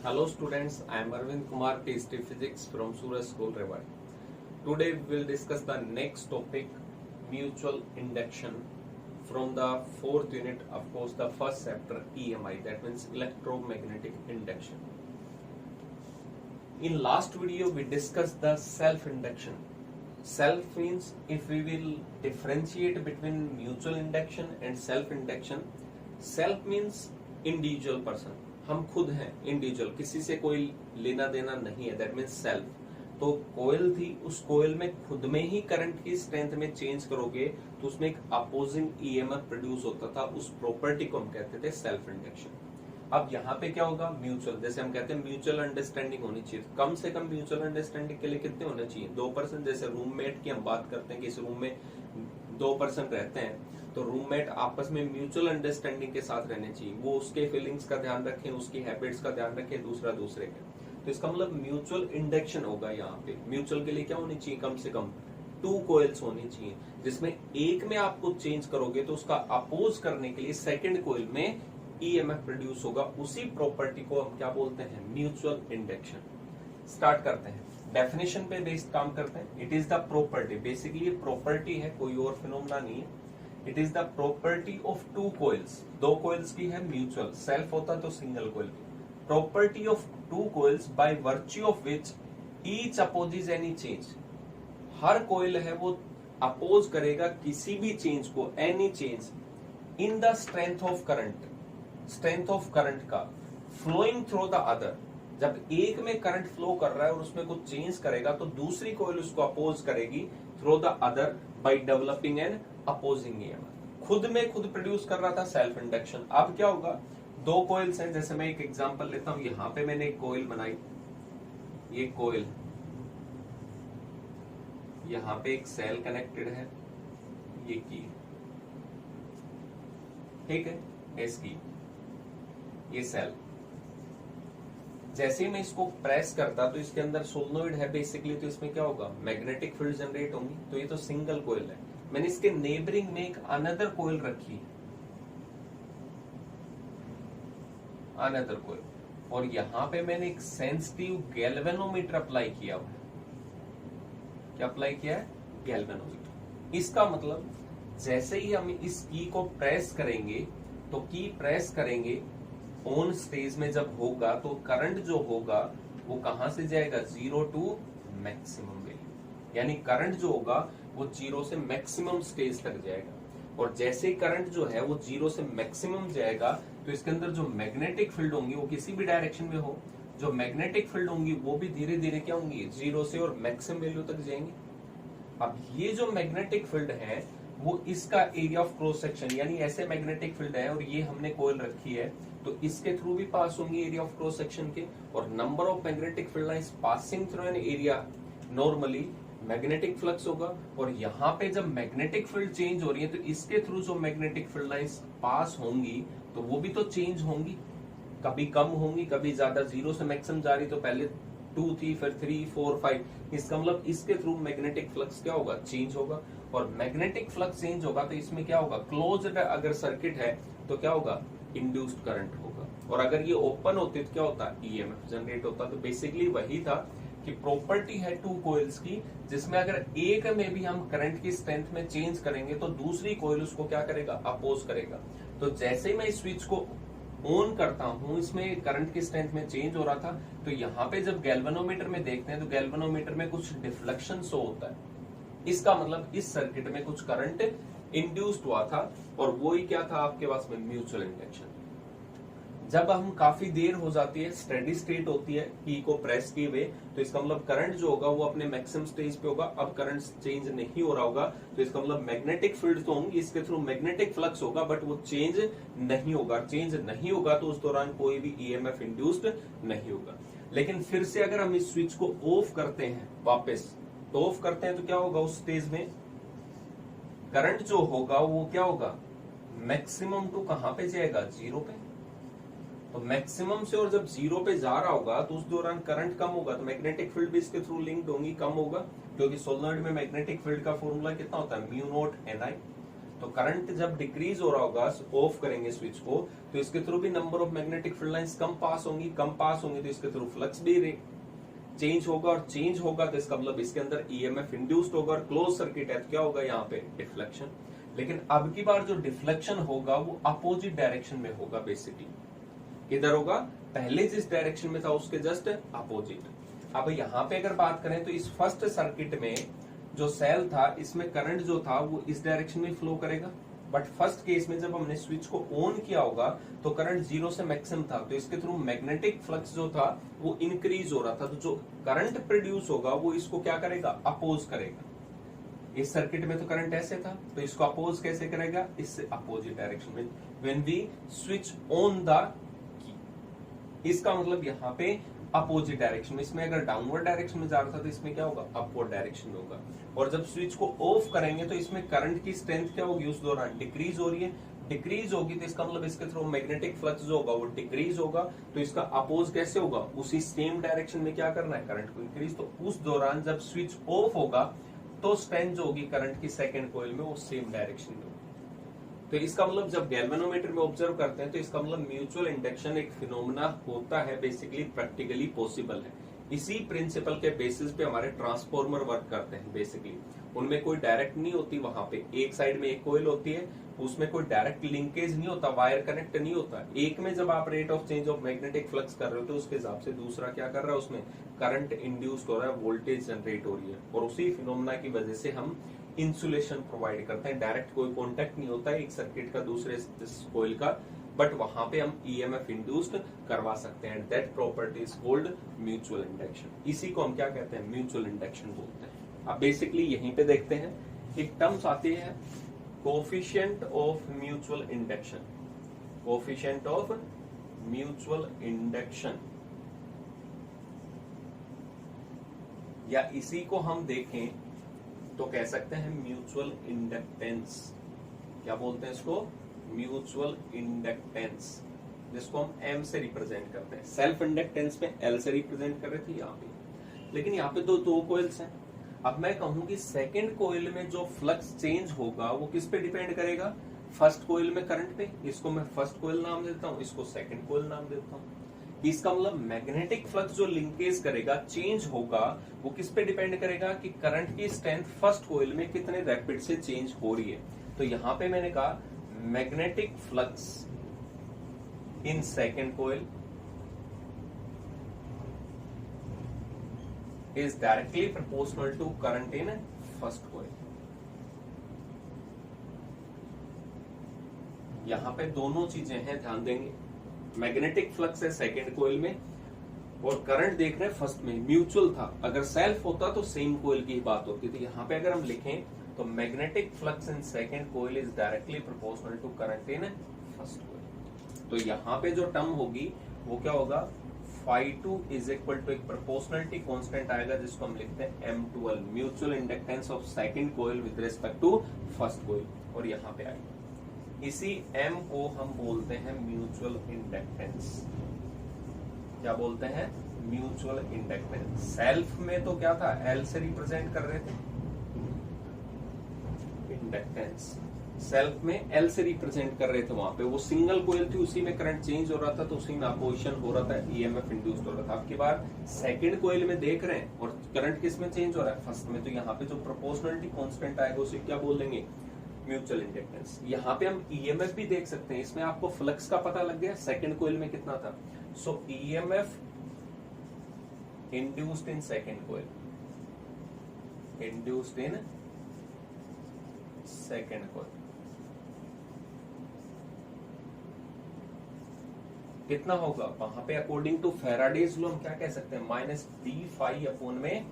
Hello students, I am Arvind Kumar, PhD Physics from Suraj School, Rewari. Today we will discuss the next topic, mutual induction from the fourth unit, of course the first chapter EMI, that means electromagnetic induction. In last video we discussed the self-induction. Self means if we will differentiate between mutual induction and self-induction, self means individual person, हम खुद हैं, individual, किसी से कोई लेना देना नहीं है, दैट मीन्स सेल्फ। तो कोयल थी, उस कोयल में खुद में ही करंट की स्ट्रेंथ में चेंज करोगे तो उसमें एक अपोजिंग ईएमएफ प्रोड्यूस होता था, उस प्रॉपर्टी को हम कहते थे सेल्फ इंडक्शन। अब यहाँ पे क्या होगा, म्यूचुअल, जैसे हम कहते हैं म्यूचुअल अंडरस्टैंडिंग होनी चाहिए, कम से कम म्यूचुअल अंडरस्टैंडिंग के लिए कितने होने चाहिए, 2 पर्सन। जैसे रूममेट की हम बात करते हैं कि इस रूम में 2 पर्सन रहते हैं, तो रूममेट आपस में म्यूचुअल अंडरस्टैंडिंग के साथ रहने चाहिए, वो उसके फीलिंग्स का ध्यान रखें, उसकी हैबिट्स का ध्यान रखें, दूसरा दूसरे के। तो इसका मतलब म्यूचुअल इंडक्शन होगा। यहाँ पे म्यूचुअल के लिए क्या होनी चाहिए, कम से कम 2 कोयल्स होनी चाहिए, जिसमें एक में आपको चेंज करोगे तो उसका अपोज करने के लिए सेकेंड कोयल में ईएमएफ प्रोड्यूस होगा। उसी प्रॉपर्टी को हम क्या बोलते हैं, म्यूचुअल इंडक्शन। स्टार्ट करते हैं, डेफिनेशन पे बेस्ड काम करते हैं। It is the property, basically property है, कोई और फिनोमेना नहीं है। It is the property of 2 coils, 2 coils की है म्यूचुअल, सेल्फ होता तो सिंगल कोयल की। Property of 2 coils by virtue of which each opposes any change. हर कोयल है वो अपोज करेगा किसी भी चेंज को, any change in the strength of current, strength of current का फ्लोइंग थ्रू द अदर। जब एक में करंट फ्लो कर रहा है और उसमें कुछ चेंज करेगा तो दूसरी कोयल उसको अपोज करेगी through the other by developing N opposing EMF. खुद में खुद प्रोड्यूस कर रहा था सेल्फ इंडक्शन। अब क्या होगा, 2 कोयल्स हैं, जैसे मैं एक एग्जांपल लेता हूं, यहां पे मैंने एक कोयल बनाई, ये कोयल, यहां पे एक सेल कनेक्टेड है, ये की, ठीक है, इसकी ये सेल। जैसे ही मैं इसको प्रेस करता तो इसके अंदर सोलेनोइड है बेसिकली, तो इसमें क्या होगा, मैग्नेटिक फील्ड जनरेट होंगी। तो ये तो सिंगल कोयल है। मैंने इसके नेबरिंग में एक अनदर कोयल रखी, अनदर कोयल, और यहां पे मैंने एक सेंसिटिव गैल्वेनोमीटर अप्लाई किया हुआ है। क्या अप्लाई किया है, गैल्वेनोमीटर। इसका मतलब जैसे ही हम इस की को प्रेस करेंगे तो की प्रेस करेंगे ऑन स्टेज में जब होगा तो करंट जो होगा वो कहां से जाएगा, 0 टू मैक्सिमम वैल्यू, यानी करंट जो होगा वो 0 से मैक्सिमम स्टेज तक जाएगा। और जैसे ही करंट जो है वो 0 से मैक्सिमम जाएगा तो इसके अंदर जो मैग्नेटिक फील्ड होंगी वो किसी भी डायरेक्शन में हो, जो मैग्नेटिक फील्ड होंगी वो भी धीरे धीरे क्या होंगी, 0 से और मैक्सिमम वैल्यू तक जाएंगे। अब ये जो मैग्नेटिक फील्ड है वो इसका एरिया ऑफ क्रॉस सेक्शन, यानी ऐसे मैग्नेटिक फील्ड है और ये हमने कोयल रखी है तो इसके थ्रू भी पास होंगी एरिया ऑफ क्रॉस सेक्शन के, और number of magnetic field lines passing through an area normally magnetic flux होगा। और यहाँ पे जब मैग्नेटिक फील्ड चेंज हो रही है तो इसके थ्रू जो मैग्नेटिक फील्ड लाइंस पास होंगी तो वो भी तो चेंज होंगी, कभी कम होंगी कभी ज्यादा, 0 से मैक्सिमम जा रही तो पहले 2 थी फिर 3 4 5। इसका मतलब इसके थ्रू मैग्नेटिक फ्लक्स क्या होगा, चेंज होगा। और मैग्नेटिक फ्लक्स चेंज होगा तो इसमें क्या होगा, क्लोज्ड अगर सर्किट है तो क्या होगा, इंड्यूस्ड करंट होगा। और अगर ये ओपन होती तो क्या होता, ईएमएफ जनरेट होता। तो बेसिकली वही था कि प्रॉपर्टी है 2 कोयल्स की, जिसमें अगर एक में भी हम करंट की स्ट्रेंथ में चेंज करेंगे तो दूसरी कोयल उसको क्या करेगा, अपोज करेगा। तो जैसे ही मैं इस स्विच को ऑन करता हूं, इसमें करंट की स्ट्रेंथ में चेंज हो रहा था, तो यहाँ पे जब गैल्वेनोमीटर में देखते हैं तो गैल्वेनोमीटर में कुछ डिफ्लेक्शन शो होता है। इसका मतलब इस सर्किट में कुछ करंट इंड्यूस्ड हुआ था, और वो ही क्या था आपके पास में, म्यूचुअल इंडक्शन। जब हम काफी देर हो जाती है, स्टेडी स्टेट होती है की को प्रेस किए हुए, तो इसका मतलब करंट जो होगा वो अपने मैक्सिमम स्टेज पे होगा। अब करंट चेंज नहीं हो रहा होगा तो इसका मतलब मैग्नेटिक फील्ड तो होंगी, इसके थ्रू मैग्नेटिक फ्लक्स होगा बट वो चेंज नहीं होगा। चेंज नहीं होगा तो उस दौरान कोई भी ईएमएफ इंड्यूस्ड नहीं होगा। लेकिन फिर से अगर हम इस स्विच को ऑफ करते हैं वापस, तो ऑफ करते हैं तो क्या होगा, उस स्टेज में करंट जो होगा वो क्या होगा, मैक्सिमम टू कहां पे जाएगा, 0 पे। तो मैक्सिमम से और जब 0 पे जा रहा होगा तो उस दौरान करंट कम होगा, तो मैग्नेटिक फील्ड भी इसके थ्रू लिंक्ड होंगी, कम होगा, क्योंकि सोलेनोइड में मैग्नेटिक फील्ड का फॉर्मूला कितना होता है, म्यू नॉट एन आई। तो करंट जब डिक्रीज हो रहा होगा, ऑफ करेंगे स्विच को, तो इसके थ्रू भी number of magnetic field lines कम पास होंगी तो इसके थ्रू फ्लक्स भी चेंज होगा, और चेंज होगा तो इसका मतलब इसके अंदर ईएमएफ इंड्यूस्ड होगा, और क्लोज सर्किट है तो क्या होगा यहाँ पे डिफ्लेक्शन। लेकिन अब की बार जो डिफ्लेक्शन होगा वो अपोजिट डायरेक्शन में होगा। बेसिकली किधर होगा, पहले जिस डायरेक्शन में था उसके जस्ट अपोजिट। अब यहाँ पे अगर बात करें तो इस फर्स्ट सर्किट में जो सेल था इसमें करंट जो था वो इस डायरेक्शन में फ्लो करेगा, बट फर्स्ट केस में जब हमने स्विच को ऑन किया होगा तो करंट 0 से मैक्सिमम था, तो इसके थ्रू मैग्नेटिक फ्लक्स जो था वो इंक्रीज हो रहा था, तो जो करंट प्रोड्यूस होगा वो इसको क्या करेगा, अपोज करेगा। इस सर्किट में तो करंट ऐसे था, तो इसको अपोज कैसे करेगा, इससे अपोजिट डायरेक्शन में, when we switch on the key. इसका मतलब यहाँ पे अपोजिट डायरेक्शन में, इसमें अगर डाउनवर्ड डायरेक्शन में जा रहा था तो इसमें क्या होगा, अपवर्ड डायरेक्शन में होगा। और जब स्विच को ऑफ करेंगे तो इसमें करंट की स्ट्रेंथ क्या होगी, उस दौरान डिक्रीज हो रही है, डिक्रीज होगी तो इसका मतलब इसके थ्रू मैग्नेटिक फ्लक्स जो होगा वो डिक्रीज होगा, तो इसका अपोज कैसे होगा, उसी सेम डायरेक्शन में क्या करना है, करंट को इंक्रीज। तो उस दौरान जब स्विच ऑफ होगा तो स्ट्रेंथ जो होगी करंट की सेकेंड कॉइल में वो सेम डायरेक्शन में होगी। तो इसका मतलब जब गैल्वेनोमीटर में ऑब्जर्व करते हैं तो इसका मतलब म्यूचुअल इंडक्शन एक फिनोमेना होता है, बेसिकली प्रैक्टिकली पॉसिबल है। इसी प्रिंसिपल के बेसिस पे हमारे ट्रांसफॉर्मर वर्क करते हैं। बेसिकली उनमें कोई डायरेक्ट नहीं होती, वहां पे एक साइड में एक कोयल होती है, उसमें कोई डायरेक्ट लिंकेज नहीं होता, वायर कनेक्ट नहीं होता। एक में जब आप rate of change of magnetic flux कर रहे हो तो उसके हिसाब से दूसरा क्या कर रहा है, उसमें करंट इंड्यूस्ड हो रहा है, वोल्टेज जनरेट हो रही है, और उसी फिनोमेना की वजह से हम इंसुलेशन प्रोवाइड करते हैं। डायरेक्ट कोई कॉन्टेक्ट नहीं होता है एक सर्किट का दूसरे कोयल का, बट वहां पे हम ईएमएफ इंड्यूस्ड करवा सकते हैं। That property is called mutual induction. इसी को हम क्या कहते हैं, म्यूचुअल इंडक्शन बोलते हैं। अब बेसिकली यहीं पे देखते हैं एक टर्म्स आती है, coefficient of mutual induction. Coefficient of mutual induction, या इसी को हम देखें तो कह सकते हैं म्यूचुअल इंडक्टेंस। क्या बोलते हैं इसको, म्यूचुअल इंडक्टेंस, जिसको हम एम से रिप्रेजेंट करते हैं। सेल्फ इंडक्टेंस में एल से रिप्रेजेंट कर रहे थे यहाँ पे, लेकिन यहाँ पे दो कोइल्स हैं। अब मैं कहूं कि सेकंड कोइल में जो फ्लक्स चेंज होगा वो किस पे डिपेंड करेगा, फर्स्ट कोइल में करंट पे। इसको मैं फर्स्ट कोइल नाम देता हूँ, इसको सेकंड कोइल नाम देता हूँ। इसका मतलब मैग्नेटिक फ्लक्स जो लिंकेज करेगा, चेंज होगा, वो किस पे डिपेंड करेगा कि करंट की स्ट्रेंथ फर्स्ट कोइल में कितने रैपिड से चेंज हो रही है। तो यहां पे मैंने कहा magnetic flux in second coil is directly proportional to current in first coil. यहां पे दोनों चीजें हैं, ध्यान देंगे। मैग्नेटिक फ्लक्स है सेकंड कोइल में और करंट देख रहे हैं फर्स्ट में, म्यूचुअल था। अगर सेल्फ होता तो सेम कोइल की बात होती। तो यहाँ पे अगर हम लिखें तो magnetic flux in second coil is directly proportional to current in first coil. तो यहाँ पे जो टर्म होगी वो क्या होगा, φ2 इज इक्वल टू एक प्रोपोर्शनलिटी कांस्टेंट आएगा जिसको हम लिखते हैं M12, mutual inductance of second coil with respect to first coil, और यहाँ पे आएगा। इसी M को हम बोलते हैं म्यूचुअल इंडक्टेंस। क्या बोलते हैं, म्यूचुअल इंडक्टेंस। सेल्फ में तो क्या था, L से रिप्रेजेंट कर रहे थे इंडक्टेंस, सेल्फ में L से रिप्रेजेंट कर रहे थे। वहां पे वो सिंगल कोइल थी, उसी में करंट चेंज हो रहा था, तो उसी में अपोजिशन हो रहा था, ईएमएफ इंड्यूस्ड हो रहा था। आपकी बार सेकंड कोइल में देख रहे हैं और करंट किस में चेंज हो रहा है, फर्स्ट में। तो यहाँ पे जो प्रोपोर्शनलिटी कांस्टेंट आएगा उसे क्या बोल देंगे, म्यूचुअल इंडक्टेंस। यहाँ पे हम ईएमएफ भी देख सकते हैं, इसमें आपको फ्लक्स का पता लग गया सेकंड कोइल में कितना था। So EMF induced in second coil, induced in second coil कितना होगा, वहां पे अकॉर्डिंग टू फैराडेज लॉ हम क्या कह सकते हैं, -d∅/dt।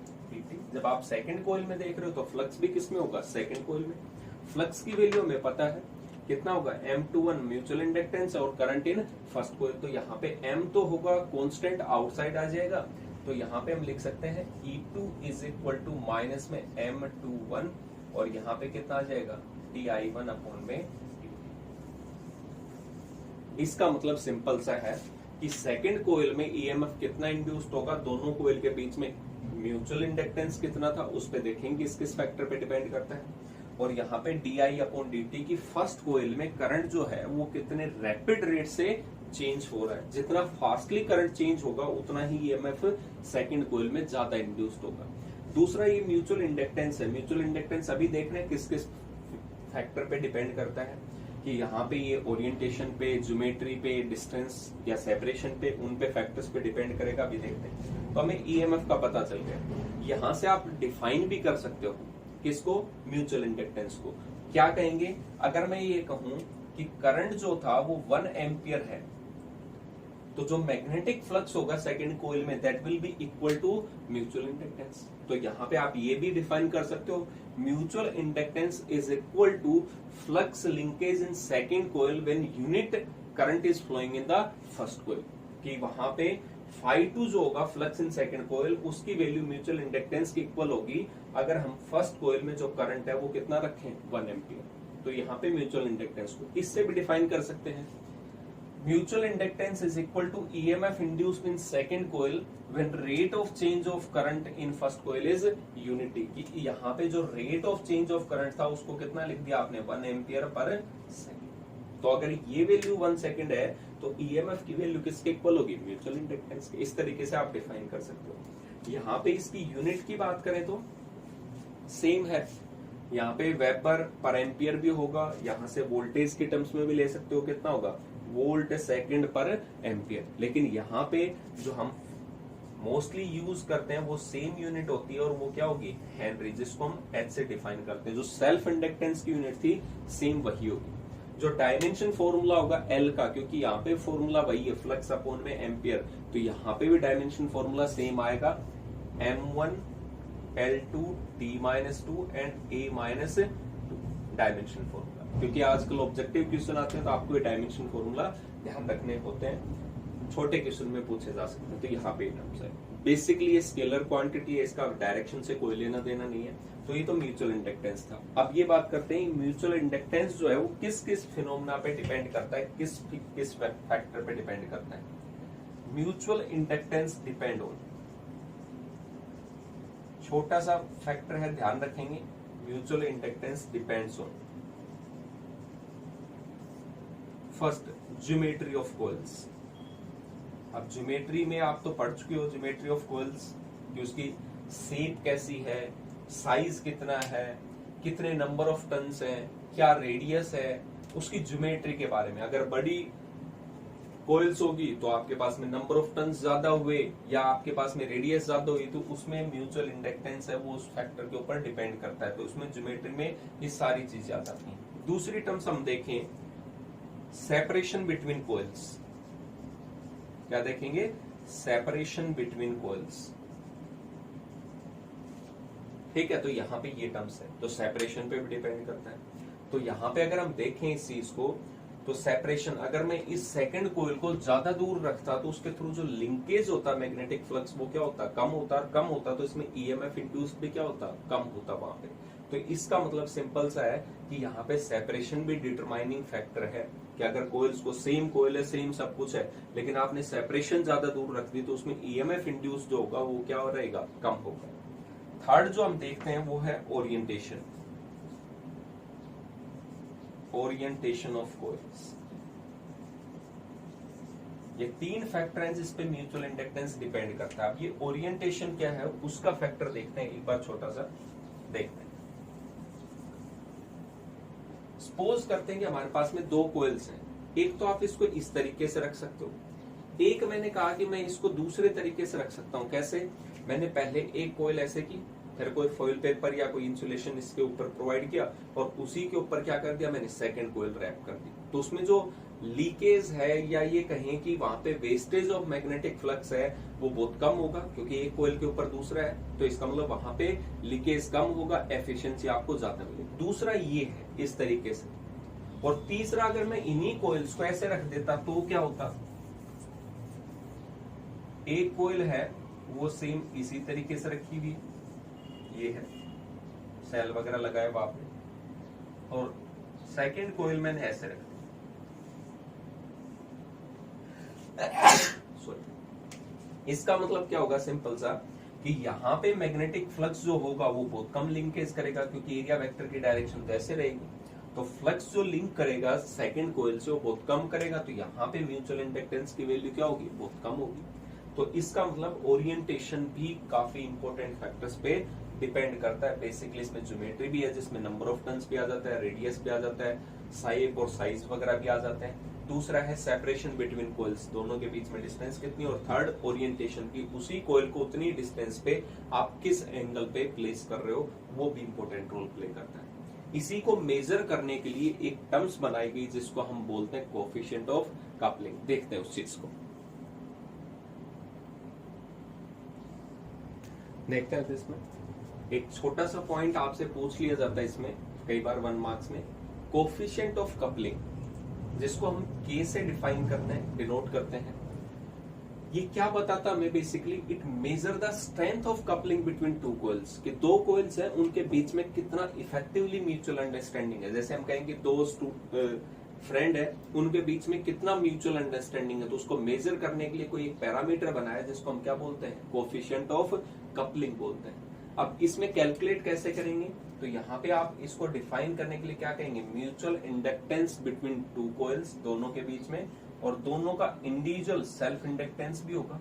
जब आप सेकंड कोइल में देख रहे हो तो फ्लक्स भी किस में होगा, सेकंड कोइल में। फ्लक्स की वैल्यू हमें पता है कितना होगा, M21 म्यूचुअल इंडक्टेंस और करंट इन फर्स्ट कोइल। तो यहाँ पे M तो होगा कांस्टेंट, आउटसाइड आ जाएगा, तो यहाँ पे हम लिख सकते हैं E2 is equal to minus में M21, और यहाँ पे कितना आ जाएगा, di1/में। इसका मतलब सिंपल सा है कि सेकंड कोइल में ईएमएफ कितना इंड्यूस्ड होगा, दोनों कोइल के बीच में म्यूचुअल इंडक्टेंस कितना था, उस पे देखेंगे किस किस फैक्टर पे डिपेंड करता है। और यहाँ पे di/dt की फर्स्ट कोयल में करंट जो है वो कितने रैपिड रेट से चेंज हो रहा है। जितना फास्टली करंट चेंज होगा उतना ही ईएमएफ सेकंड कोयल में ज्यादा इंड्यूस्ड होगा। दूसरा ये म्यूचुअल इंडक्टेंस है। म्यूचुअल इंडक्टेंस अभी देख रहे हैं किस किस फैक्टर पे डिपेंड करता है कि यहाँ पे ये ओरिएंटेशन पे, ज्योमेट्री पे, डिस्टेंस या सेपरेशन पे, उन पे फैक्टर्स पे डिपेंड करेगा। अभी देखते हैं। तो हमें ईएमएफ का पता चल गया। यहाँ से आप डिफाइन भी कर सकते हो किसको, म्यूचुअल इंडक्टेंस को। क्या कहेंगे, अगर मैं ये कहूं कि करंट जो था वो 1 एम्पियर है, तो जो मैग्नेटिक फ्लक्स होगा सेकंड कोइल में that will be equal to mutual inductance. तो यहाँ पे आप ये भी डिफाइन कर सकते हो, mutual inductance is equal to flux linkage in second coil when unit current is flowing in the first coil. कि वहां पे phi2 जो होगा फ्लक्स इन सेकंड कोइल, उसकी वैल्यू म्यूचुअल इंडक्टेंस की इक्वल होगी अगर हम फर्स्ट कोइल में जो करंट है वो कितना रखें, 1 एम्पियर। तो यहाँ पे म्यूचुअल इंडक्टेंस को इससे भी डिफाइन कर सकते हैं। Mutual inductance is equal to EMF induced in second coil when rate of change of current in first coil is unity. कि यहाँ पे जो rate of change of current था उसको कितना लिख दिया आपने, 1 एम्पियर पर सेकंड। तो अगर ये वैल्यू 1 सेकंड है तो ईएमएफ की वैल्यू किसके इक्वल होगी, म्यूचुअल इंडक्टेंस के। इस तरीके से आप डिफाइन कर सकते हो। यहाँ पे इसकी यूनिट की बात करें तो सेम है, यहाँ पे वेबर पर एम्पियर भी होगा, यहाँ से वोल्टेज के टर्म्स में भी ले सकते हो, कितना होगा, वोल्ट सेकंड पर एम्पियर। लेकिन यहाँ पे जो हम मोस्टली यूज करते हैं वो सेम यूनिट होती है और वो क्या होगी, हेनरी, जिसको हम एच से डिफाइन करते हैं। जो सेल्फ इंडक्टेंस की यूनिट थी सेम वही होगी। जो डायमेंशन फॉर्मूला होगा एल का, क्योंकि यहाँ पे फॉर्मूला वही है, फ्लक्स अपॉन में एम्पियर, तो यहाँ पे भी डायमेंशन फॉर्मूला सेम आएगा, M1 L2 T-2 and A-2 dimension formula. क्योंकि आजकल ऑब्जेक्टिव क्वेश्चन आते हैं तो आपको ये डायमेंशन फॉर्मूला ध्यान रखने होते हैं, छोटे क्वेश्चन में पूछे जा सकते हैं। तो यहाँ पे टर्म्स है। बेसिकली ये स्केलर क्वांटिटी है, इसका डायरेक्शन से कोई लेना देना नहीं है। तो ये तो म्यूचुअल इंडक्टेंस था। अब ये बात करते हैं म्यूचुअल इंडक्टेंस जो है वो किस किस फिनोमेना पे डिपेंड करता है, किस फैक्टर पे डिपेंड करता है। म्यूचुअल इंडक्टेंस डिपेंड ऑन, छोटा सा फैक्टर है, ध्यान रखेंगे, mutual inductance depends on first geometry of coils. अब ज्योमेट्री में आप तो पढ़ चुके हो, ज्योमेट्री ऑफ कॉइल्स कि उसकी शेप कैसी है, साइज कितना है, कितने नंबर ऑफ टर्न्स हैं, क्या रेडियस है, उसकी ज्योमेट्री के बारे में। अगर बड़ी कोइल्स होगी तो आपके पास में नंबर ऑफ टर्न्स ज्यादा हुए या आपके पास में रेडियस ज्यादा हुई तो उसमें म्यूचुअल इंडक्टेंस है वो उस फैक्टर के ऊपर डिपेंड करता है। तो उसमें ज्योमेट्री में ये सारी चीजें आ जाती हैं। दूसरी टर्म्स हम देखें, सेपरेशन बिटवीन कोइल्स। क्या देखेंगे, सेपरेशन बिटवीन कोइल्स। ठीक है, तो यहाँ पे ये टर्म्स है तो सेपरेशन पे भी डिपेंड करता है। तो यहाँ पे अगर हम देखें इस चीज को तो सेपरेशन, अगर मैं इस सेकंड कोइल को ज्यादा दूर रखता तो उसके थ्रू जो लिंकेज होता मैग्नेटिक फ्लक्स वो क्या होता, कम होता तो इसमें ईएमएफ इंड्यूस्ड भी क्या होता, कम होता वहां पे। तो इसका मतलब सिंपल सा है कि यहाँ पे सेपरेशन भी डिटरमाइनिंग फैक्टर है कि अगर कोइल्स को सेम कोइल है, सेम सब कुछ है, लेकिन आपने सेपरेशन ज्यादा दूर रख दी तो उसमें ईएमएफ इंड्यूस्ड जो होगा वो क्या रहेगा, कम होगा। थर्ड जो हम देखते हैं वो है ओरिएंटेशन, ओरिएंटेशन ऑफ कोइल्स। ये 3 फैक्टर हैं जिस पे म्यूचुअल इंडक्टेंस डिपेंड करता है। अब ये ओरिएंटेशन क्या है उसका फैक्टर देखते हैं, एक बार छोटा सा देखते हैं। सपोज करते हैं कि हमारे पास में 2 कोइल्स हैं। एक तो आप इसको इस तरीके से रख सकते हो, एक मैंने कहा कि मैं इसको दूसरे तरीके से रख सकता हूं। कैसे, मैंने पहले एक कोइल ऐसे की, फिर कोई फॉइल पेपर या कोई इंसुलेशन इसके ऊपर प्रोवाइड किया और उसी के ऊपर क्या कर दिया, मैंने सेकंड कोइल रैप कर दी। तो उसमें जो लीकेज है या ये कहें कि वहां पे वेस्टेज ऑफ मैग्नेटिक फ्लक्स है वो बहुत कम होगा, क्योंकि एक कोइल के ऊपर दूसरा है। तो इसका मतलब वहां पे लीकेज कम होगा, एफिशिएंसी आपको ज्यादा मिलेगी। दूसरा ये है इस तरीके से। और तीसरा, अगर मैं इन्हीं कोइल्स को ऐसे रख देता तो क्या होता, एक कोइल है वो सेम इसी तरीके से रखी हुई, ये है सेल वगैरह लगाए वहां पे, और सेकंड कोइल मैंने ऐसे रख दिया। इसका मतलब क्या होगा, सिंपल सा कि यहाँ पे मैग्नेटिक फ्लक्स जो होगा वो बहुत कम लिंकेज करेगा, क्योंकि एरिया वेक्टर की डायरेक्शन तो ऐसे रहेगी, तो फ्लक्स जो लिंक करेगा सेकंड कॉइल से वो बहुत कम करेगा, तो यहाँ पे म्यूचुअल इंडक्टेंस की वैल्यू क्या होगी, बहुत कम होगी। तो इसका मतलब ओरिएंटेशन भी काफी इंपॉर्टेंट फैक्टर्स पे डिपेंड करता है। बेसिकली इसमें ज्योमेट्री भी है, जिसमें नंबर ऑफ टर्न्स भी आ जाता है, रेडियस भी आ जाता है, साइज और साइज वगैरह भी आ जाते हैं। दूसरा है सेपरेशन बिटवीन कोइल्स, दोनों के बीच में डिस्टेंस कितनी, और थर्ड ओरिएंटेशन की, उसी कोइल को उतनी डिस्टेंस पे आप किस एंगल पे प्लेस कर रहे हो, वो भी इंपॉर्टेंट रोल प्ले करता है। इसी को मेजर करने के लिए एक टर्म्स बनाई गई जिसको हम बोलते हैं कोएफिशिएंट ऑफ कपलिंग। देखते हैं उस चीज को, देखते हैं। इसमें एक छोटा सा पॉइंट आपसे पूछ लिया जाता है इसमें कई बार 1 मार्क्स में, कोएफिशिएंट ऑफ कपलिंग, जिसको हम के से डिफाइन करते हैं, डिनोट करते हैं। ये क्या बताता है हमें, basically it measure the strength of coupling between two coils, कि दो कोइल्स हैं उनके बीच में कितना इफेक्टिवली म्यूचुअल अंडरस्टैंडिंग है। जैसे हम कहेंगे दो फ्रेंड है, उनके बीच में कितना म्यूचुअल अंडरस्टैंडिंग है, तो उसको मेजर करने के लिए कोई एक पैरामीटर बनाया जिसको हम क्या बोलते हैं, कोएफिशिएंट ऑफ कपलिंग बोलते हैं। अब इसमें कैलकुलेट कैसे करेंगे, तो यहाँ पे आप इसको डिफाइन करने के लिए क्या कहेंगे, mutual inductance between two coils, दोनों के बीच में, और दोनों का इंडिविजुअल सेल्फ इंडक्टेंस भी होगा।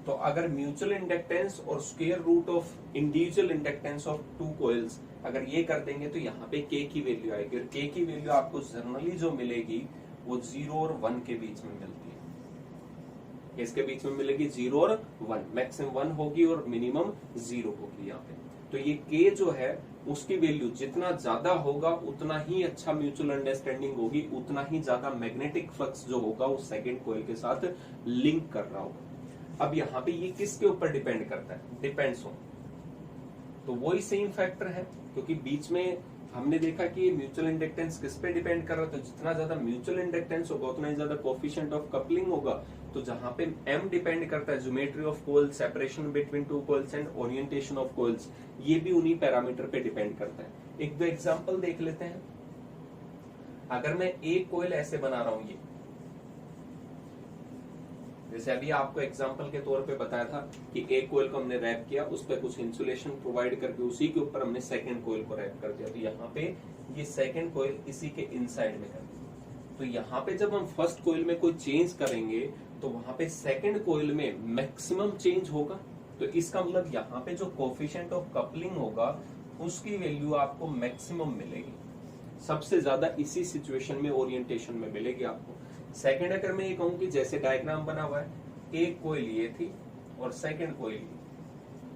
तो अगर म्यूचुअल इंडक्टेंस और square root of individual inductance of two coils अगर ये कर देंगे, तो यहाँ पे के की वैल्यू आएगी, और के की वैल्यू आपको जनरली जो मिलेगी वो 0 और 1 के बीच में मिलती है। इसके बीच में मिलेगी 0 और 1, मैक्सिमम 1 होगी और मिनिमम 0 होगी यहाँ पे। तो ये के जो है उसकी वैल्यू जितना ज्यादा होगा उतना ही अच्छा म्यूचुअल अंडरस्टैंडिंग होगी, उतना ही ज्यादा मैग्नेटिक फ्लक्स जो होगा वो सेकंड कॉइल के साथ लिंक कर रहा होगा। अब यहाँ पे ये किसके ऊपर डिपेंड करता है, डिपेंड्स ऑन, तो वही सेम फैक्टर है, क्योंकि बीच में हमने देखा कि म्यूचुअल इंडक्टेंस किस पे डिपेंड कर रहा है, तो जितना ज्यादा म्यूचुअल इंडक्टेंस होगा उतना ही ज्यादा कोएफिशिएंट ऑफ कपलिंग होगा। तो जहां पे m डिपेंड करता है geometry of coils, separation between two coils and orientation of coils, ये भी उन्हीं पैरामीटर पे डिपेंड करता है। एक दो एग्जांपल देख लेते हैं। अगर मैं एक कोइल ऐसे बना रहा हूं, ये जैसे अभी आपको एग्जांपल के तौर पे बताया था कि एक कोइल को हमने रैप किया, उस पर कुछ इंसुलेशन प्रोवाइड करके उसी के ऊपर हमने सेकंड कोइल को रैप कर दिया, तो यहाँ पे ये सेकंड कोइल इसी के इनसाइड में है। तो यहाँ पे जब हम फर्स्ट कोइल में कोई चेंज करेंगे तो वहां पे सेकंड कोइल में मैक्सिमम चेंज होगा। तो इसका मतलब यहाँ पे जो कोएफिशिएंट ऑफ कपलिंग होगा उसकी वैल्यू आपको मैक्सिमम मिलेगी, सबसे ज्यादा इसी सिचुएशन में ओरिएंटेशन में मिलेगी आपको। सेकंड अगर मैं ये कहूं कि जैसे डायग्राम बना हुआ है, एक कोइल ये थी और सेकंड कोइल ये,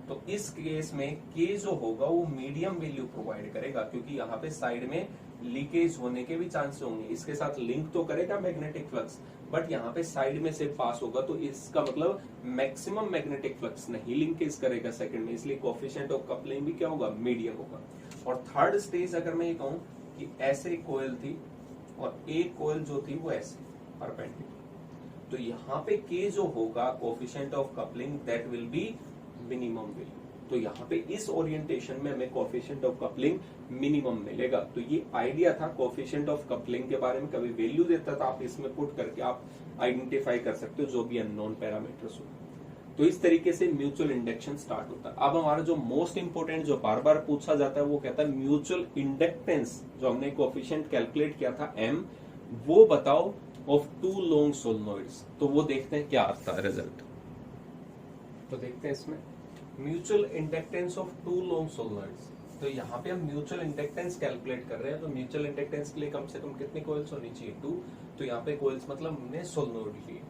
तो इस केस में के जो होगा वो मीडियम वैल्यू प्रोवाइड करेगा, क्योंकि यहाँ पे साइड में लीकेज होने के भी चांस होंगे। इसके साथ लिंक तो करेगा मैग्नेटिक फ्लक्स, बट यहाँ पे साइड में से पास होगा, तो इसका मतलब मैक्सिमम मैग्नेटिक फ्लक्स नहीं लिंकेज करेगा सेकंड में, इसलिए कोएफिशिएंट ऑफ कपलिंग भी क्या होगा, मीडियम होगा। और थर्ड स्टेज अगर मैं ये कहूं कि ऐसे कोइल थी और एक कोइल जो थी वो ऐसे परपेंडिकुलर, तो यहाँ पे के जो होगा coefficient of coupling that will B minimum value. तो यहाँ पे इस ओरिएंटेशन में हमें कोएफिशिएंट ऑफ कपलिंग मिनिमम मिलेगा। तो ये आइडिया था कोएफिशिएंट ऑफ कपलिंग के बारे में, कभी वैल्यू देता था आप इसमें पुट करके आप आइडेंटिफाई कर सकते हो जो भी अननोन पैरामीटर्स हो। तो इस तरीके से म्यूचुअल इंडक्शन स्टार्ट होता है। अब हमारा जो मोस्ट इंपोर्टेंट जो बार बार पूछा जाता है वो कहता है म्यूचुअल इंडक्टेंस, जो हमने कोएफिशिएंट कैलकुलेट किया था m, वो बताओ ऑफ टू लॉन्ग सोलेनोइड्स। तो वो देखते हैं क्या आता है रिजल्ट। तो देखते हैं इसमें mutual inductance of two long solenoids. तो यहाँ पे हम म्यूचुअल इंडक्टेंस कैलकुलेट कर रहे हैं, तो म्यूचुअल इंडक्टेंस के लिए कम से कम कितनी कॉइल्स होनी चाहिए, 2। तो यहाँ पे कॉइल्स मतलब हमने सोलेनोइड लिए।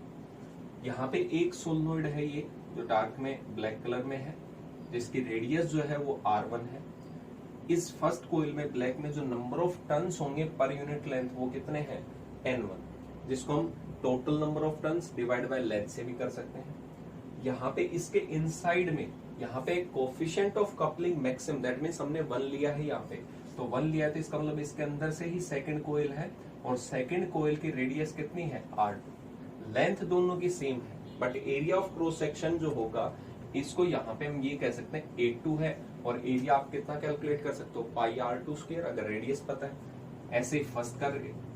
यहाँ पे एक सोलेनोइड है ये जो डार्क में ब्लैक कलर में है, जिसकी रेडियस जो है वो R1 है। इस फर्स्ट कोइल में ब्लैक में जो नंबर ऑफ टर्न्स होंगे पर यूनिट लेंथ वो कितने हैं, N1, जिसको हम total number of turns divide by length से भी कर सकते हैं। यहाँ पे इसके इनसाइड में यहाँ पे coefficient of coupling maximum, that means हमने 1 लिया है यहाँ पे, तो 1 लिया तो इसका मतलब इसके अंदर से ही सेकंड कोइल है, और सेकंड कोइल की रेडियस कितनी है, R2। लेंथ दोनों की सेम है, but area of cross section जो होगा इसको यहाँ पे हम ये कह सकते हैं A2 है, और एरिया आप कितना कैलकुलेट कर सकते हो, पाई R2 स्क्वायर, अगर रेडियस पता है। ऐसे ही फर्स्ट का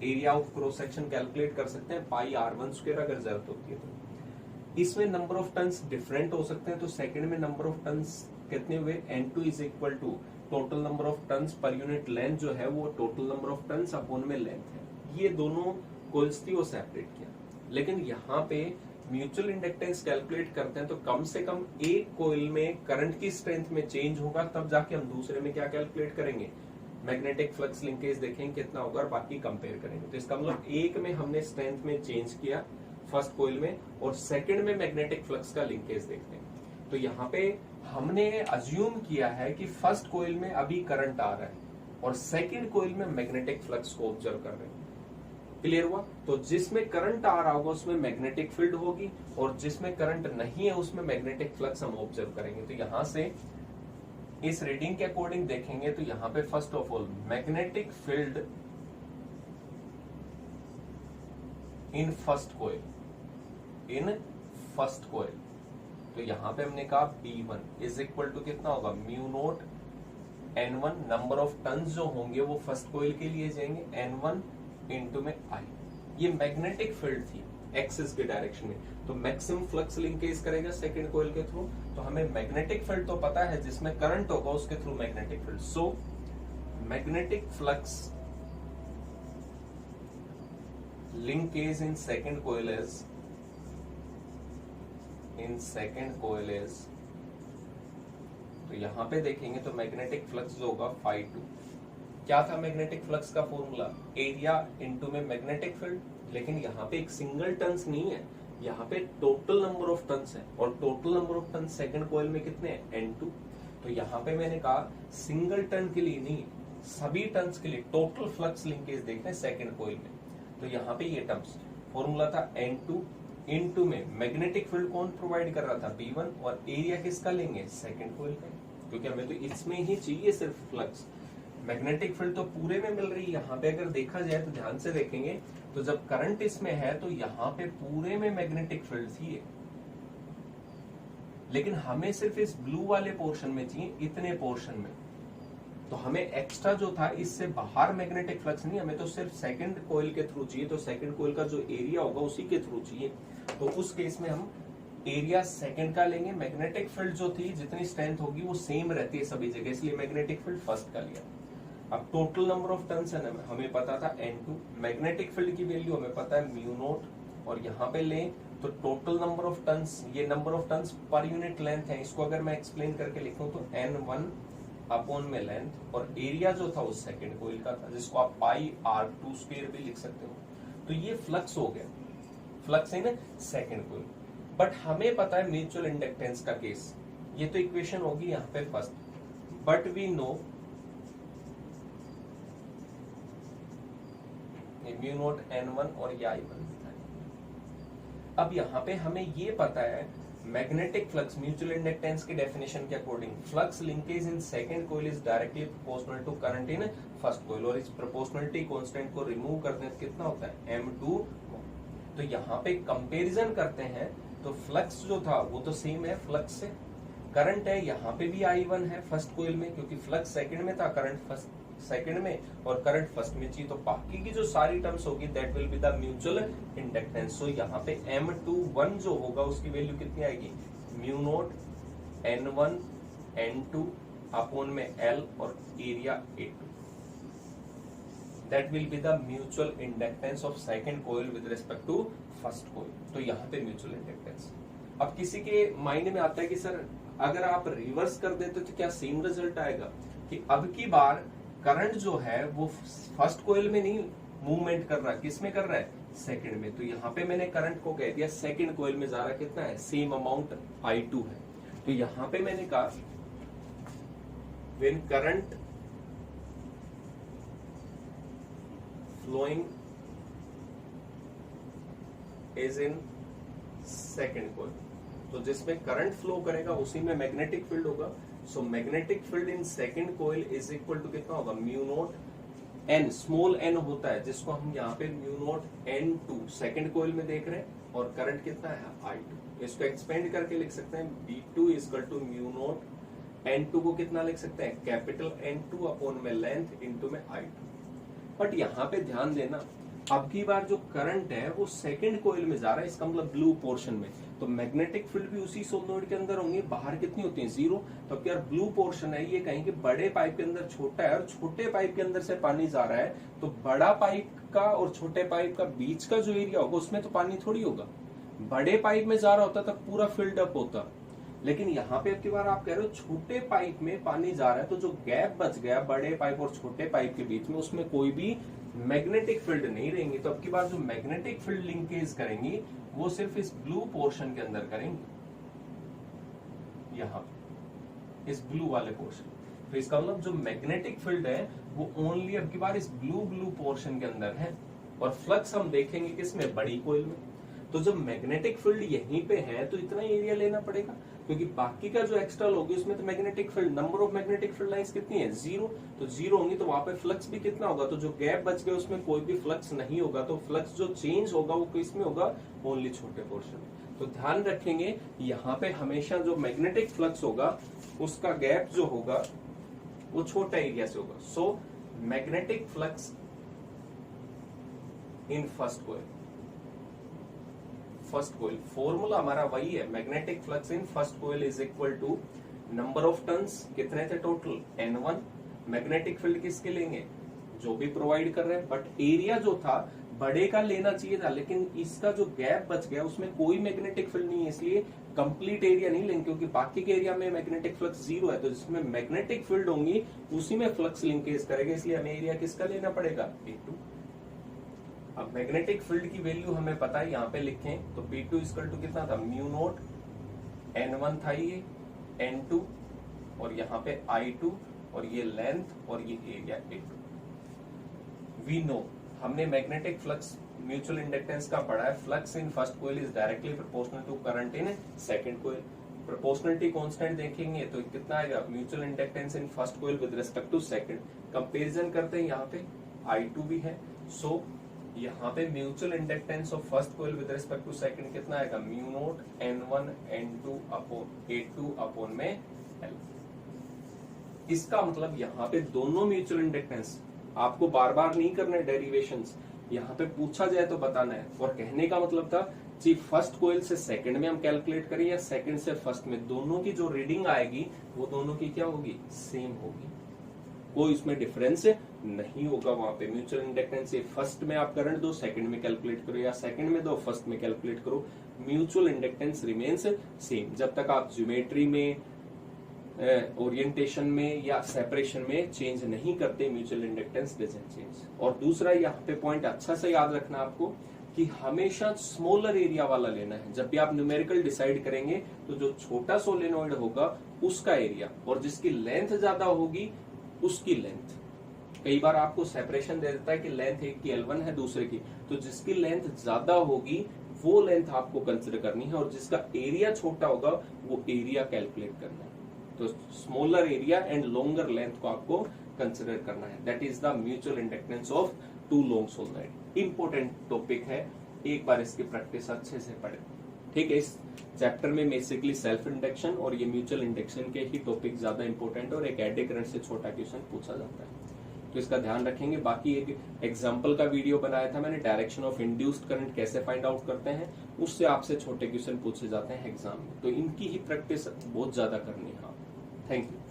area of cross section calculate कर सकते हैं, पाई R1 स्क्वायर अगर जरूरत होती है तो। इसमें नंबर ऑफ टर्न्स डिफरेंट हो सकते हैं, तो सेकंड में नंबर ऑफ टर्न्स कितने हुए, N2 is equal to total number of turns per unit length जो है वो total number of turns upon में लेंथ है। ये दोनों कोइल्स थी वो सेपरेट किया, लेकिन यहाँ पे म्यूचुअल इंडक्टेंस कैलकुलेट करते हैं तो कम से कम एक कोइल में करंट की स्ट्रेंथ में चेंज होगा, तब जाके हम दूसरे में क्या कैलकुलेट करेंगे, मैग्नेटिक फ्लक्स लिंकेज देखेंगे कितना होगा और बाकी कंपेयर करेंगे। तो इसका मतलब एक में हमने स्ट्रेंथ में चेंज किया फर्स्ट कोइल में, और सेकंड में मैग्नेटिक फ्लक्स का लिंकेज देखते हैं। तो यहाँ पे हमने अज्यूम किया है कि फर्स्ट कोइल में अभी करंट आ रहा है और सेकंड कोइल में मैग्नेटिक फ्लक्स को ऑब्जर्व कर रहे हैं। क्लियर हुआ? तो जिसमें करंट आ रहा होगा उसमें मैग्नेटिक फील्ड होगी और जिसमें करंट नहीं है उसमें मैग्नेटिक फ्लक्स हम ऑब्जर्व करेंगे। तो यहां से इस रीडिंग के अकॉर्डिंग देखेंगे तो यहां पे first of all magnetic field in first coil, तो यहां पे हमने कहा B1 इज इक्वल टू कितना होगा, mu naught N1, number of turns जो होंगे वो फर्स्ट कोइल के लिए जाएंगे N1 इंटू में I। ये मैग्नेटिक फील्ड थी एक्सिस के डायरेक्शन में, तो मैक्सिमम फ्लक्स लिंकेज करेगा सेकंड कोइल के थ्रू। तो हमें मैग्नेटिक फील्ड तो पता है, जिसमें करंट होगा उसके through magnetic field. So magnetic flux linkage in second coil is तो यहां पे देखेंगे तो मैग्नेटिक फ्लक्स जो होगा phi2। क्या था मैग्नेटिक फ्लक्स का फॉर्मूला, एरिया इनटू में मैग्नेटिक फील्ड। लेकिन यहाँ पे एक सिंगल टर्न्स नहीं है, यहाँ पे टोटल नंबर ऑफ टर्न्स है और total number of turns second coil में कितने हैं, N2। तो यहाँ पे मैंने कहा सिंगल टर्न के लिए नहीं, सभी टर्न्स के लिए टोटल फ्लक्स लिंकेज देखना है सेकंड कॉइल में। तो यहाँ पे ये टर्म्स फॉर्मूला था N2 इनटू में मैग्नेटिक फील्ड कौन प्रोवाइड कर रहा था, B1, और एरिया किसका लेंगे, सेकंड कॉइल का, क्योंकि हमें तो इसमें ही चाहिए सिर्फ फ्लक्स। मैग्नेटिक फील्ड तो पूरे में मिल रही है। यहाँ पे अगर देखा जाए तो ध्यान से देखेंगे तो जब करंट इसमें है तो यहाँ पे पूरे में मैग्नेटिक फील्ड थी, लेकिन हमें सिर्फ इस ब्लू वाले पोर्शन में चाहिए, इतने पोर्शन में। तो हमें एक्स्ट्रा जो था इससे बाहर मैग्नेटिक फ्लक्स नहीं, हमें तो सिर्फ सेकंड कॉइल के थ्रू चाहिए। तो सेकंड कॉइल का जो एरिया होगा उसी के थ्रू चाहिए। तो उस केस में हम एरिया सेकंड का लेंगे। मैग्नेटिक फील्ड जो थी जितनी स्ट्रेंथ होगी वो सेम रहती है सभी जगह, इसलिए मैग्नेटिक फील्ड फर्स्ट का लिया। अब टोटल नंबर ऑफ टर्न्स है ना, हमें पता था N2, मैग्नेटिक फील्ड की वैल्यू हमें पता है म्यू नोट, और यहाँ पे लें तो टोटल नंबर ऑफ टर्न्स, ये number of turns per unit length है। इसको अगर मैं एक्सप्लेन करके लिखूं तो N1 अपॉन में लेंथ, और एरिया जो था वो सेकंड कोइल का था, जिसको आप पाई R2 स्क्वायर भी लिख सकते हो। तो ये फ्लक्स हो गया, फ्लक्स है ना सेकंड कोइल। बट हमें पता है म्यूचुअल इंडक्टेंस का केस, ये तो इक्वेशन होगी यहाँ पे first, but we know mu naught N1 और ये I1 था। अब यहाँ पे हमें ये पता है मैग्नेटिक फ्लक्स म्यूचुअल इंडक्टेंस के डेफिनेशन के according flux linkage in second coil is directly proportional to current in first coil, और इस प्रोपोर्शनलिटी कांस्टेंट को रिमूव करते हैं तो कितना होता है M2। तो यहाँ पे कंपैरिजन करते हैं तो फ्लक्स जो था वो तो सेम है फ्लक्स से, करंट है यहाँ पे भी I1 है फर्स्ट कोइल में, क्योंकि फ्लक्स सेकंड में था, करंट फर्स्ट सेकंड में और करंट फर्स्ट में चाहिए। तो बाकी की जो सारी टर्म्स होगी that will be the mutual inductance. So यहाँ पे M21 जो होगा उसकी वैल्यू कितनी आएगी, mu naught N1 N2 upon में L और area A2, that will be the mutual inductance of second coil with respect to first coil. तो यहाँ पे म्यूचुअल इंडक्टेंस। अब किसी के माइंड में आता है कि सर अगर आप रिवर्स कर देते तो क्या सेम रिजल्ट आएगा, कि अब की बार करंट जो है वो फर्स्ट कोइल में नहीं मूवमेंट कर रहा, किस में कर रहा है, सेकंड में। तो यहाँ पे मैंने करंट को कह दिया सेकंड कोइल में जा रहा कितना है, सेम अमाउंट I2 है। तो यहाँ पे मैंने कहा when current flowing is in second coil, तो जिसमें करंट फ्लो करेगा उसी में मैग्नेटिक फील्ड होगा। So magnetic field in second coil is equal to कितना होगा, mu naught N, small n होता है जिसको हम यहाँ पे mu naught N2 second coil में देख रहे हैं, और करंट कितना है I2। इसको एक्सपेंड करके लिख सकते हैं B2 equal to mu naught N2 को कितना लिख सकते हैं, कैपिटल N2 अपॉन में लेंथ इनटू में I2। बट यहाँ पे ध्यान देना अब की बार जो करंट है वो सेकंड कोइल में जा रहा है, इसका मतलब ब्लू पोर्शन में, तो मैग्नेटिक फील्ड भी उसी सोलेनोइड के अंदर होंगे, बाहर कितनी होती है 0। तो अब क्या ब्लू पोर्शन है ये कहेंगे बड़े पाइप के अंदर छोटा है और छोटे पाइप के अंदर से पानी जा रहा है, तो बड़ा पाइप का और छोटे पाइप का बीच का जो एरिया होगा उसमें तो पानी थोड़ी होगा, बड़े पाइप में जा रहा होता तब पूरा फिल्ड अप होता। लेकिन यहाँ पे अब की बार आप कह रहे हो छोटे पाइप में पानी जा रहा है, तो जो गैप बच गया बड़े पाइप और छोटे पाइप के बीच में उसमें कोई भी मैग्नेटिक फील्ड नहीं रहेंगी। तो अब की बार जो मैग्नेटिक फील्ड लिंकेज करेंगी वो सिर्फ इस ब्लू पोर्शन के अंदर करेंगे, यहां इस ब्लू वाले पोर्शन। तो इसका मतलब जो मैग्नेटिक फील्ड है वो ओनली अब की बार इस ब्लू पोर्शन के अंदर है, और फ्लक्स हम देखेंगे किसमें, बड़ी कोइल में। तो जब मैग्नेटिक फील्ड यहीं पे है तो इतना ही एरिया लेना पड़ेगा, क्योंकि बाकी का जो एक्स्ट्रा होगी उसमें तो magnetic field, number of magnetic field lines कितनी है 0, तो 0 होंगी तो वहां पे फ्लक्स भी कितना होगा, तो जो गैप बच गया उसमें कोई भी फ्लक्स नहीं होगा, तो फ्लक्स जो चेंज होगा वो किसमें होगा, ओनली छोटे पोर्शन में। तो ध्यान रखेंगे यहाँ पे हमेशा जो मैग्नेटिक फ्लक्स होगा उसका गैप जो होगा वो छोटा एरिया से होगा। So magnetic flux in first coil formula हमारा वही है, magnetic flux in first coil is equal to number of turns, कितने थे टोटल N1, मैग्नेटिक फील्ड किसके लेंगे, जो भी प्रोवाइड कर रहे हैं, बट एरिया जो था बड़े का लेना चाहिए था, लेकिन इसका जो गैप बच गया उसमें कोई मैग्नेटिक फील्ड नहीं है, इसलिए कंप्लीट एरिया नहीं लेंगे, क्योंकि बाकी के एरिया में मैग्नेटिक फ्लक्स 0 है, तो जिसमें मैग्नेटिक फील्ड होंगी उसी में फ्लक्स लिंकेज करेगा, इसलिए हमें एरिया किसका लेना पड़ेगा, P2। अब मैग्नेटिक फील्ड की वैल्यू हमें पता है, यहाँ पे लिखें तो P2 इक्वल टू कितना था, म्यू नोट N1 था ये, N2 और यहाँ पे I2 और ये लेंथ और ये एरिया A2। वी नो, हमने मैग्नेटिक फ्लक्स म्यूचुअल इंडक्टेंस का पढ़ा है, flux in first coil is directly proportional to current in second coil. Proportionality constant देखेंगे तो कितना आएगा, mutual inductance in first coil with respect to second. Comparison करते हैं, यहाँ पे I2 भी है, सो यहाँ पे mutual inductance of first coil with respect to second कितना आएगा, mu naught N1 N2 upon A2 upon में L। इसका मतलब यहाँ पे दोनों म्यूचुअल इंडक्टेंस आपको बार बार नहीं करना डेरिवेशंस, यहाँ पे पूछा जाए तो बताना है। और कहने का मतलब था जी फर्स्ट कोइल से सेकंड में हम कैलकुलेट करें या सेकंड से फर्स्ट में, दोनों की जो रीडिंग आएगी वो दोनों की क्या होगी, सेम होगी, कोई उसमें डिफरेंस नहीं होगा। वहां पे म्यूचुअल इंडक्टेंस से फर्स्ट में आप करंट दो, सेकंड में कैलकुलेट करो, या सेकंड में दो फर्स्ट में कैलकुलेट करो, म्यूचुअल इंडक्टेंस रिमेन्स सेम जब तक आप ज्योमेट्री में, ओरिएंटेशन में या सेपरेशन में चेंज नहीं करते, म्यूचुअल इंडक्टेंस डजंट चेंज। और दूसरा यहाँ पे पॉइंट अच्छा से याद रखना आपको कि हमेशा स्मॉलर एरिया वाला लेना है। जब भी आप न्यूमेरिकल डिसाइड करेंगे तो जो छोटा सोलेनोइड होगा उसका एरिया, और जिसकी लेंथ ज्यादा होगी उसकी लेंथ। कई बार आपको सेपरेशन दे देता है कि लेंथ एक की L1 है दूसरे की, तो जिसकी लेंथ ज्यादा होगी वो लेंथ आपको कंसिडर करनी है, और जिसका एरिया छोटा होगा वो एरिया कैलकुलेट करना है। तो smaller area and longer length को आपको कंसिडर करना है। That is the mutual inductance of two long solenoid. Important topic है, एक बार इसकी प्रैक्टिस अच्छे से पढ़े, ठीक है। इस चैप्टर में बेसिकली सेल्फ इंडक्शन और ये म्यूचुअल इंडक्शन के ही टॉपिक ज्यादा इंपॉर्टेंट, और एक एडी करंट से छोटा क्वेश्चन पूछा जाता है, तो इसका ध्यान रखेंगे। बाकी एक एग्जांपल का वीडियो बनाया था मैंने, डायरेक्शन ऑफ इंड्यूस्ड करंट कैसे फाइंड आउट करते हैं, उससे आपसे छोटे क्वेश्चन पूछे जाते हैं एग्जाम में, तो इनकी ही प्रैक्टिस बहुत ज्यादा करनी है। Thank you.